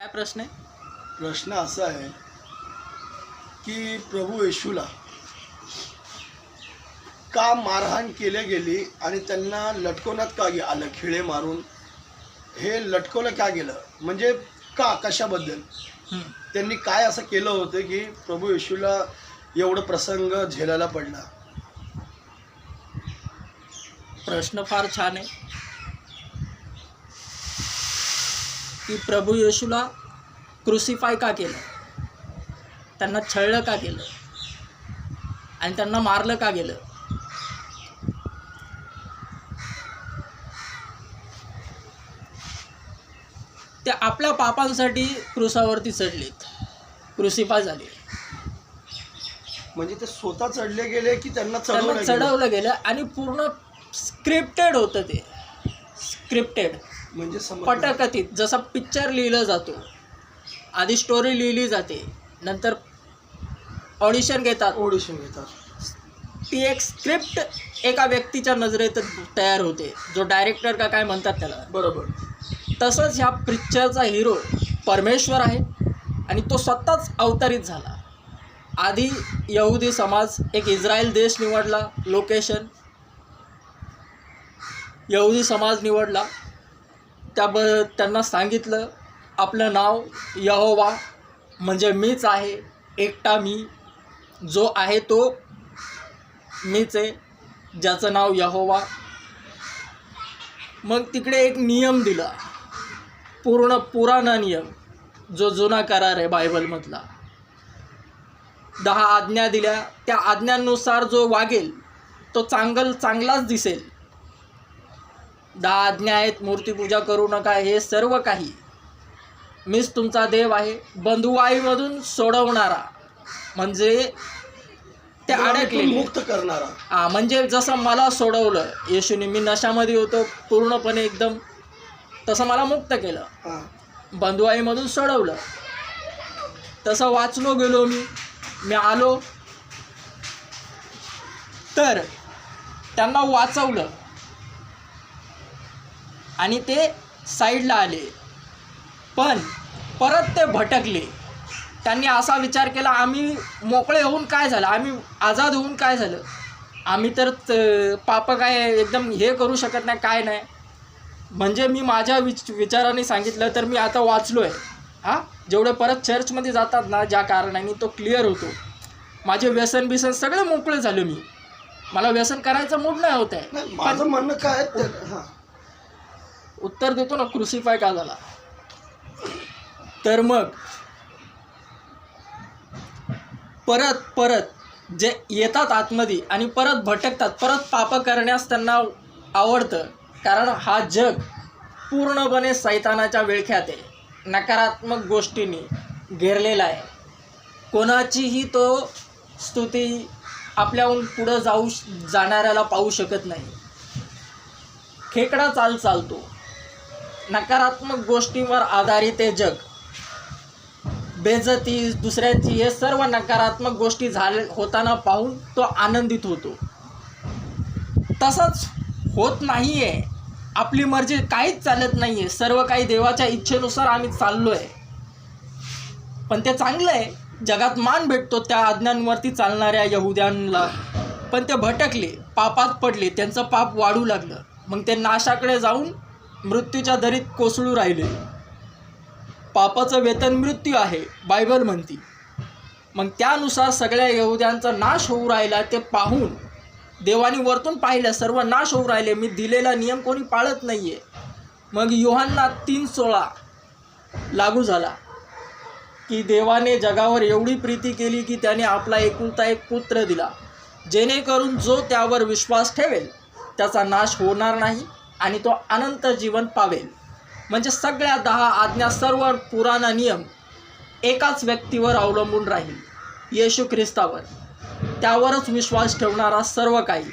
काय प्रश्न आहे? प्रश्न असा आहे की प्रभू येशूला का मारहाण केली गेली आणि त्यांना लटकवण्यात का आलं? खिळे मारून हे लटकवलं का गेलं? म्हणजे का, कशाबद्दल? त्यांनी काय असं केलं होतं की प्रभू येशूला एवढं प्रसंग झेलायला पडला? प्रश्न फार छान आहे की प्रभू येशूला क्रुसिफाय का केलं, त्यांना छळलं का गेलं आणि त्यांना मारलं का गेलं? ते आपल्या पापांसाठी क्रुसावरती चढलेत, क्रुसिफाय झाले. म्हणजे ते स्वतः चढले गेले की त्यांना चढवलं गेलं आणि पूर्ण स्क्रिप्टेड होतं. ते स्क्रिप्टेड म्हणजे पटकथित, जसा पिक्चर लिहिलं जातो. आधी स्टोरी लिहिली जाते, नंतर ऑडिशन घेतात. ती एक स्क्रिप्ट एका व्यक्तीच्या नजरेत तयार होते, जो डायरेक्टर का काय म्हणतात त्याला. बरोबर. तसंच ह्या पिक्चरचा हिरो परमेश्वर आहे आणि तो स्वतःच अवतरित झाला. आधी यहुदी समाज, एक इस्रायल देश निवडला, लोकेशन यहुदी समाज निवडला. त्यांना सांगितलं आपलं नाव यहोवा म्हणजे मीच आहे, एकटा मी, जो आहे तो मीच आहे, ज्याचं नाव यहोवा. मग तिकडे एक नियम दिला, पूर्ण पुराणा नियम, जो जुना करार आहे बायबलमधला. 10 आज्ञा दिल्या. त्या आज्ञांनुसार जो वागेल तो चांगलाच दिसेल. 10 आज्ञा आहेत, मूर्तीपूजा करू नका, हे सर्व काही. मीच तुमचा देव आहे, बंधुवाईमधून सोडवणारा, म्हणजे ते अडकलेले मुक्त करणारा. म्हणजे जसं मला सोडवलं येशूने, मी नशामध्ये होतो पूर्णपणे एकदम, तसं मला मुक्त केलं, बंधुवाईमधून सोडवलं. तसं वाचलो गेलो मी आलो, तर त्यांना वाचवलं आणि ते साईडला आले. पण परत ते भटकले. त्यांनी असा विचार केला, आम्ही मोकळे होऊन काय झालं, आम्ही आझाद होऊन काय झालं, आम्ही तर पाप काय एकदम हे करू शकत नाही, काय नाही. म्हणजे मी माझ्या विचाराने सांगितलं तर मी आता वाचलो आहे. जेवढे परत चर्चमध्ये जातात ना, ज्या कारणाने तो क्लिअर होतो. माझे व्यसन बिसन सगळे मोकळे झालो मी. मला व्यसन करायचं मूड नाही होत आहे. माझं म्हणणं काय, उत्तर देतो ना, क्रुसिफाय का झाला. तर मग परत जे येतात आतमध्ये आणि परत भटकतात, परत पाप करण्यास त्यांना आवडतं. कारण हा जग पूर्णपणे सैतानाच्या विळख्यात आहे, नकारात्मक गोष्टींनी घेरलेला आहे. कोणाचीही तो स्तुती आपल्याहून पुढं जाणाऱ्याला पाहू शकत नाही. खेकडा चालतो. नकारात्मक गोष्टींवर आधारित हे जग. बेइज्जती दुसऱ्यांची, हे सर्व नकारात्मक गोष्टी होताना पाहून तो आनंदित होतो. तसंच होत नाही आहे. आपली मर्जी काहीच चालत नाही आहे. सर्व काही देवाच्या इच्छेनुसार आम्ही चाललो आहे. पण ते चांगलं आहे, जगात मान भेटतो त्या आज्ञांवरती चालणाऱ्या यहुद्यांना. पण ते भटकले, पापात पडले, त्यांचं पाप वाढू लागलं. मग ते नाशाकडे जाऊन मृत्यूच्या दरीत कोसळू राहिले. पापाचं वेतन मृत्यू आहे, बायबल म्हणती. मग त्यानुसार सगळ्या यहुद्यांचा नाश होऊ राहिला. ते पाहून देवाने वरतून पाहिलं, सर्व नाश होऊ राहिले. मी दिलेला नियम कोणी पाळत नाही आहे. मग योहान्ना 3:16 लागू झाला की देवाने जगावर एवढी प्रीती केली की त्याने आपला एकुलता एक पुत्र दिला, जेणेकरून जो त्यावर विश्वास ठेवेल त्याचा नाश होणार नाही आणि तो अनंत जीवन पावेल. म्हणजे सगळ्या 10 आज्ञा, सर्व पुराणा नियम एकाच व्यक्तीवर अवलंबून राहील, येशू ख्रिस्तावर. त्यावरच विश्वास ठेवणारा सर्व काही.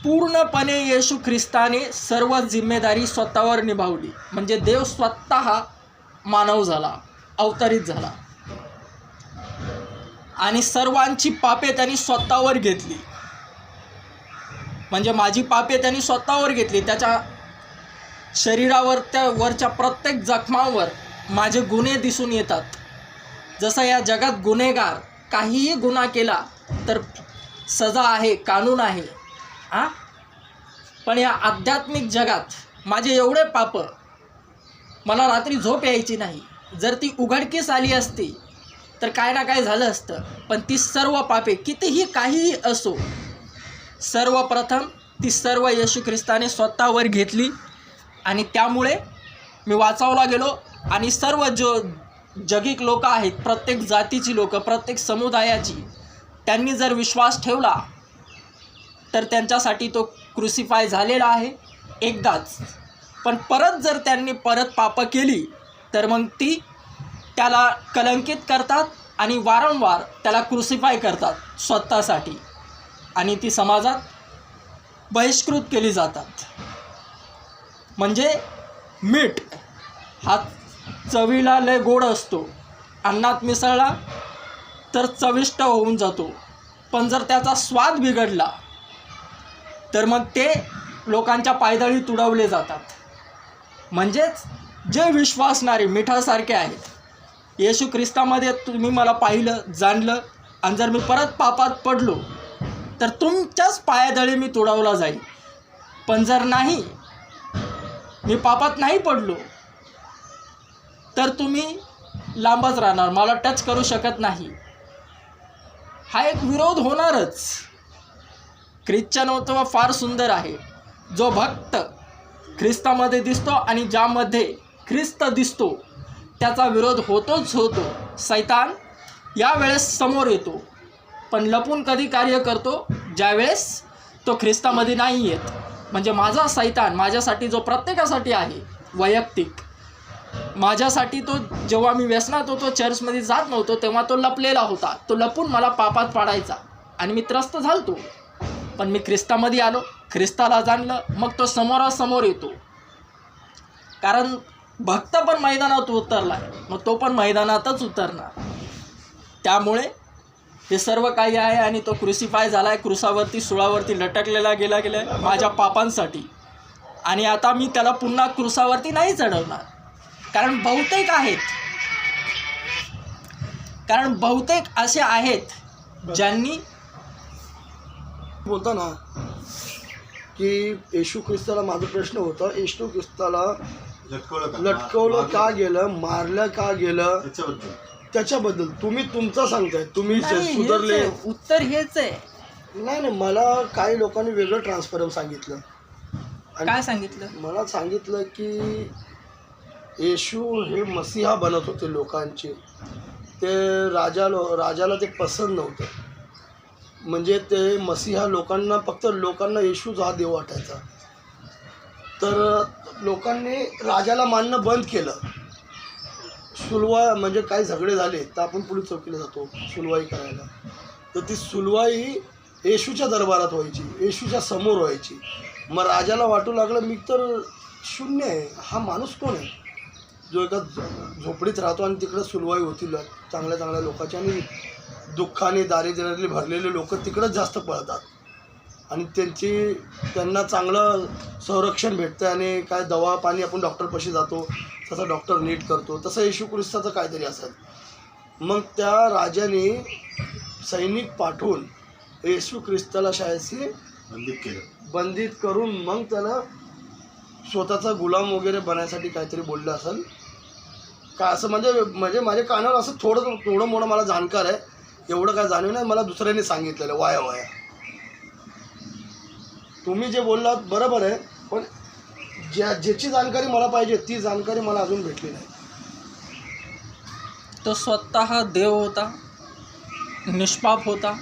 पूर्णपणे येशू ख्रिस्ताने सर्व जिम्मेदारी स्वतःवर निभावली. म्हणजे देव स्वतः मानव झाला, अवतरित झाला आणि सर्वांची पापे त्यांनी स्वतःवर घेतली. म्हणजे माझी पापे त्यांनी स्वतःवर घेतली. त्याच्या शरीरावर, त्या वरच्या प्रत्येक जखमावर माझे गुन्हे दिसून येतात. जसं या जगात गुन्हेगार काहीही गुन्हा केला तर सजा आहे, कानून आहे. पण या आध्यात्मिक जगात माझे एवढे पाप, मला रात्री झोप यायची नाही. जर ती उघडकीस आली असती तर काय ना काय झालं असतं. पण ती सर्व पापे कितीही काहीही असो, सर्वप्रथम ती सर्व येशू ख्रिस्ताने स्वतःवर घेतली आणि त्यामुळे मी वाचवला गेलो. आणि सर्व जगिक लोक आहेत, प्रत्येक जातीची लोक, प्रत्येक समुदायाची, त्यांनी जर विश्वास ठेवला तर त्यांच्यासाठी तो क्रुसिफाय झालेला आहे एकदाच. पण परत जर त्यांनी पापं केली तर मग ती त्याला कलंकित करतात आणि वारंवार त्याला क्रुसिफाय करतात स्वतःसाठी, आणि ती समाजात बहिष्कृत केली जातात. म्हणजे मीठ हा चवीला लय गोड असतो, अन्नात मिसळला तर चविष्ट होऊन जातो. पण जर त्याचा स्वाद बिघडला तर मग ते लोकांच्या पायदळी तुडवले जातात. म्हणजेच जे विश्वासणारे मिठासारखे आहेत, येशू ख्रिस्तामध्ये तुम्ही मला पाहिलं, जाणलं, आणि जर मी परत पापात पडलो तर तुमच्याच पायादळी मी तुडवला जाईल. पण जर नाही, मी पापात नाही पडलो तर तुम्ही लांबच राहणार, मला टच करू शकत नाही. हा एक विरोध होणारच. ख्रिश्चनत्व फार सुंदर आहे. जो भक्त ख्रिस्तामध्ये दिसतो आणि ज्यामध्ये ख्रिस्त दिसतो त्याचा विरोध होतोच होतो. सैतान यावेळेस समोर येतो, पण लपून कधी कार्य करतो, ज्यावेळेस तो ख्रिस्तामध्ये नाही येत. म्हणजे माझा सैतान माझ्यासाठी जो प्रत्येकासाठी आहे वैयक्तिक, माझ्यासाठी तो जेव्हा मी व्यसनात होतो, चर्चमध्ये जात नव्हतो, तेव्हा तो लपलेला होता. तो लपून मला पापात पाडायचा आणि मी त्रस्त झालतो. पण मी ख्रिस्तामध्ये आलो, ख्रिस्ताला जाणलं, मग तो समोरासमोर येतो. कारण भक्त पण मैदानात उतरला आहे, मग तो पण मैदानातच उतरणार. त्यामुळे हे सर्व काही आहे आणि तो क्रुसिफाय झाला आहे, क्रुसावरती, सुळावरती लटकलेला गेला आहे माझ्या पापांसाठी. आणि आता मी त्याला पुन्हा क्रुसावरती नाही चढवणार. कारण बहुतेक असे आहेत ज्यांनी बोलता ना की येशू ख्रिस्ताला, माझा प्रश्न होता, येशू ख्रिस्ताला लटकवलं का गेलं, मारलं का गेलं, त्याच्याबद्दल तुम्ही तुमचं सांगताय. तुम्ही सुधारले, उत्तर हेच आहे. नाही, मला काही लोकांनी वेगळं ट्रान्सफरम सांगितलं. काय सांगितलं? मला सांगितलं की येशू हे मसीहा बनत होते लोकांचे. ते राजाला ते पसंत नव्हतं. म्हणजे ते मसीहा लोकांना येशूच हा देव वाटायचा. तर लोकांनी राजाला मानणं बंद केलं. सुलवा म्हणजे काही झगडे झाले तर आपण पोलीस चौकीला जातो सुलवाई करायला. तर ती सुलवाई येशूच्या दरबारात व्हायची, येशूच्या समोर व्हायची. मग राजाला वाटू लागलं मी तर शून्य आहे, हा माणूस कोण आहे जो एका झोपडीत राहतो आणि तिकडं सुलवाई होती चांगल्या चांगल्या लोकांची, आणि दुःखाने दारिद्र्याने भरलेले लोक तिकडंच जास्त पळतात आणि त्यांना चांगलं संरक्षण भेटतं. आणि काय दवा पाणी आपण डॉक्टरपाशी जातो तसं डॉक्टर नीट करतो, तसं येशू ख्रिस्ताचं काहीतरी असेल. मग त्या राजाने सैनिक पाठवून येशू ख्रिस्ताला शाळेशी बंदित करून मग त्याला स्वतःचा गुलाम वगैरे बनायसाठी काहीतरी बोललं असेल का, असं म्हणजे माझ्या कानावर असं थोडं मोठं मला जाणकार आहे. एवढं काय जाणीव नाही, मला दुसऱ्याने सांगितलेलं वाया. तुम्ही जे बोललात बरोबर आहे, पण ज्याची जाणकारी मला पाहिजे ती जाणकारी मला अजून भेटली नाही. तो स्वतः देव होता, निष्पाप होता,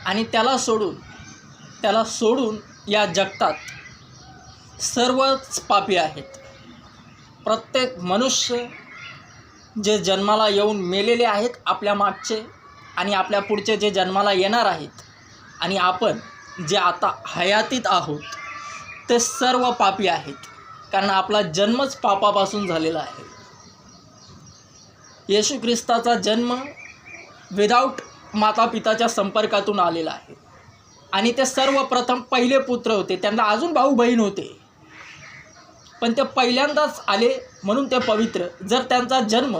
आणि त्याला सोडून या जगतात सर्वच पापी आहेत. प्रत्येक मनुष्य जे जन्माला येऊन मेलेले आहेत आपल्या मागचे आणि आपल्या पुढचे जे जन्माला येणार आहेत, आणि आपण जे आता हयातीत आहोत ते सर्व पापी आहेत. कारण आपला जन्मच पापापासून झालेला आहे. येशू ख्रिस्ताचा जन्म विदाऊट माता पिताच्या संपर्कातून आलेला आहे. आणि ते सर्वप्रथम पहिले पुत्र होते, त्यांना अजून भाऊ बहीण होते, पण ते पहिल्यांदाच आले म्हणून ते पवित्र. जर त्यांचा जन्म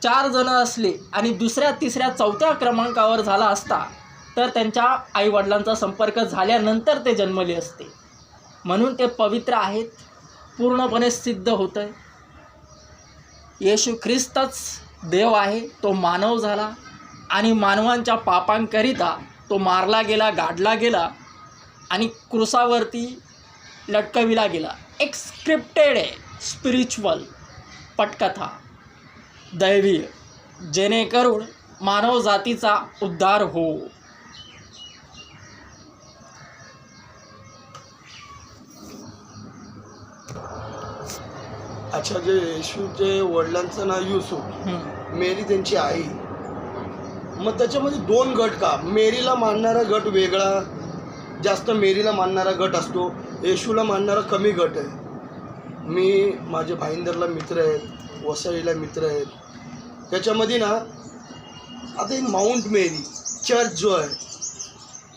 4 जण असले आणि दुसऱ्या, तिसऱ्या, 4थ्या क्रमांकावर झाला असता तर त्यांच्या आईवडिलांचा संपर्क झाल्यानंतर ते जन्मले असते. म्हणून ते पवित्र आहेत. पूर्णपणे सिद्ध होतं आहे येशू ख्रिस्तच देव आहे. तो मानव झाला आणि मानवांच्या पापांकरिता तो मारला गेला, गाडला गेला आणि क्रूसावरती लटकविला गेला. एक स्क्रिप्टेड आहे, स्पिरिच्युअल पटकथा, दैवीय, जेणेकरून मानव जातीचा उद्धार हो. अच्छा, जे येशूचे वडिलांचं नाव युसूफ, मेरी त्यांची आई, मग त्याच्यामध्ये 2 गट का? मेरीला मानणारा गट वेगळा, जास्त मेरीला मानणारा गट असतो, येशूला मानणारा कमी गट आहे. मी माझे भाईंदरला मित्र आहेत, वसईला मित्र आहेत, त्याच्यामध्ये ना आता एक माउंट मेरी चर्च जो आहे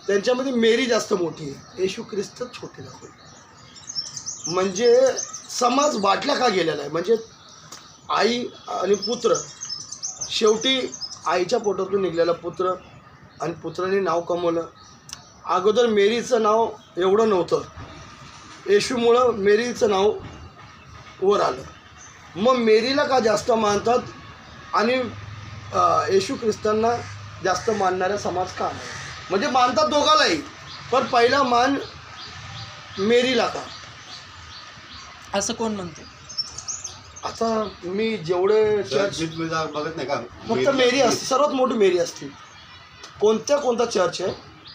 त्यांच्यामध्ये मेरी जास्त मोठी आहे, येशू ख्रिस्तच छोटे दाखवले. म्हणजे समाज वाटला का गेलेला आहे? म्हणजे आई आणि पुत्र, शेवटी आईच्या पोटातून निघालेला पुत्र आणि पुत्राने नाव कमवलं. अगोदर मेरीचं नाव एवढं नव्हतं, येशूमुळं मेरीचं नाव वर आलं. मग मेरीला का जास्त मानतात आणि येशू ख्रिस्तांना जास्त मानणारा समाज का नाही? म्हणजे मानतात दोघालाही, पण पहिला मान मेरीला का असं कोण म्हणते? आता मी जेवढे चर्च बघत नाही का, फक्त मेरी असते, सर्वात मोठी मेरी असते. कोणता चर्च आहे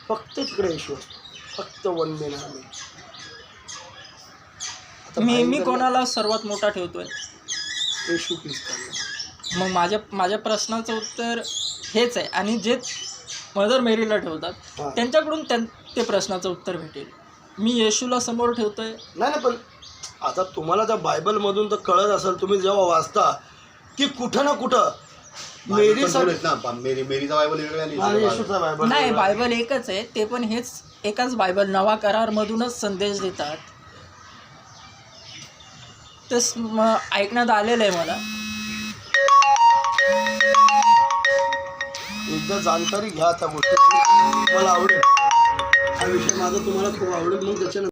फक्त तिकडे येशू असतो, फक्त वन मेन आर्मी. मी कोणाला सर्वात मोठा ठेवतोय? येशू ख्रिस्तांना. मग माझ्या प्रश्नाचं उत्तर हेच आहे. आणि जे मदर मेरीला ठेवतात त्यांच्याकडून ते प्रश्नाचं उत्तर भेटेल. मी येशूला समोर ठेवतोय. नाही, पण आता तुम्हाला त्या बायबलमधून तर कळत असेल, तुम्ही जेव्हा वाचता की कुठं ना कुठं मेरीचा मेरीचा बायबल वेगळा येशूचा बायबल नाही, बायबल एकच आहे. ते पण हेच एकाच बायबल नवा करारमधूनच संदेश देतात. तेच ऐकण्यात आलेलं आहे मला. एकदा जाणकारी घ्या त्या गोष्टीची, मला आवडेल. हा विषय माझा तुम्हाला खूप आवडेल. मग त्याच्यानंतर